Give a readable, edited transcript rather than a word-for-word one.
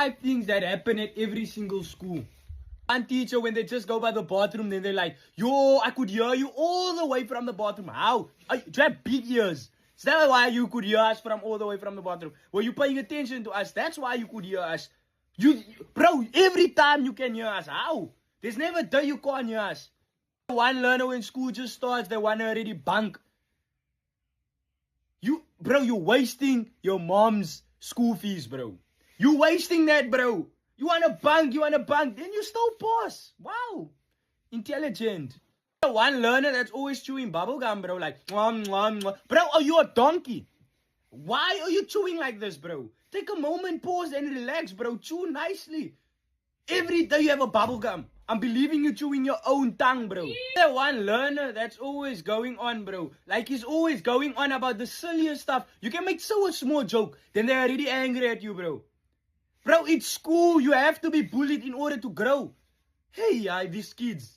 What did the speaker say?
5 things that happen at every single school. One teacher, when they just go by the bathroom, then they're like, yo, I could hear you all the way from the bathroom. How? Do you have big ears? Is that why you could hear us from all the way from the bathroom? Were you paying attention to us? That's why you could hear us. Bro, every time you can hear us. How? There's never a day you can't hear us. One learner when school just starts, they want to already bunk. Bro, you're wasting your mom's school fees, bro. You wasting that, bro. You want to bunk, then you still pass. Wow. Intelligent. One learner that's always chewing bubblegum, bro. Like, mwah, mwah, mwah. Bro, are you a donkey? Why are you chewing like this, bro? Take a moment, pause, and relax, bro. Chew nicely. Every day you have a bubblegum. I'm believing you chewing your own tongue, bro. That one learner that's always going on, bro. Like, he's always going on about the silliest stuff. You can make so a small joke, then they're already angry at you, bro. Bro, it's school. You have to be bullied in order to grow. Hey, these kids.